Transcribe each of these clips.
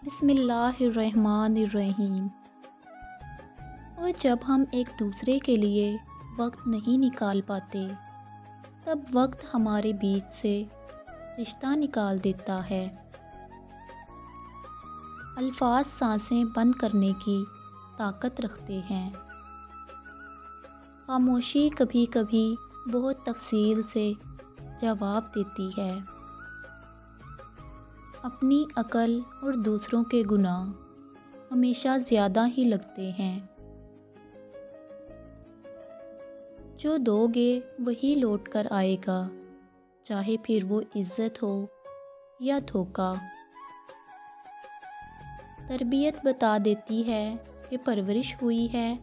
بسم اللہ الرحمن الرحیم۔ اور جب ہم ایک دوسرے کے لیے وقت نہیں نکال پاتے تب وقت ہمارے بیچ سے رشتہ نکال دیتا ہے۔ الفاظ سانسیں بند کرنے کی طاقت رکھتے ہیں۔ خاموشی کبھی کبھی بہت تفصیل سے جواب دیتی ہے۔ اپنی عقل اور دوسروں کے گناہ ہمیشہ زیادہ ہی لگتے ہیں۔ جو دو گے وہی لوٹ کر آئے گا، چاہے پھر وہ عزت ہو یا دھوکہ۔ تربیت بتا دیتی ہے کہ پرورش ہوئی ہے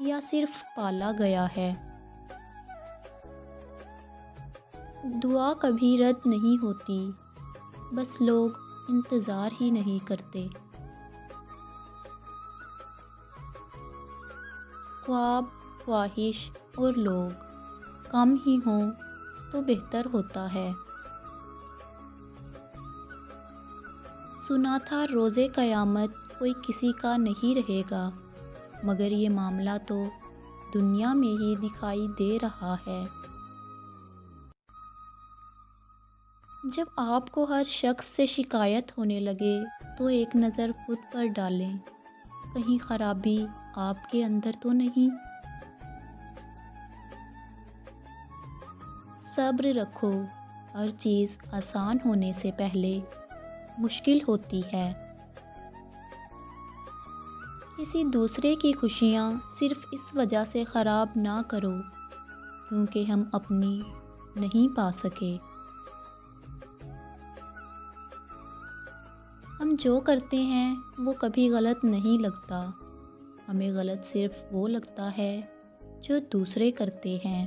یا صرف پالا گیا ہے۔ دعا کبھی رد نہیں ہوتی، بس لوگ انتظار ہی نہیں کرتے۔ خواب، خواہش اور لوگ کم ہی ہوں تو بہتر ہوتا ہے۔ سنا تھا روز قیامت کوئی کسی کا نہیں رہے گا، مگر یہ معاملہ تو دنیا میں ہی دکھائی دے رہا ہے۔ جب آپ کو ہر شخص سے شکایت ہونے لگے تو ایک نظر خود پر ڈالیں، کہیں خرابی آپ کے اندر تو نہیں۔ صبر رکھو، ہر چیز آسان ہونے سے پہلے مشکل ہوتی ہے۔ کسی دوسرے کی خوشیاں صرف اس وجہ سے خراب نہ کرو کیونکہ ہم اپنی نہیں پا سکے۔ ہم جو کرتے ہیں وہ کبھی غلط نہیں لگتا، ہمیں غلط صرف وہ لگتا ہے جو دوسرے کرتے ہیں۔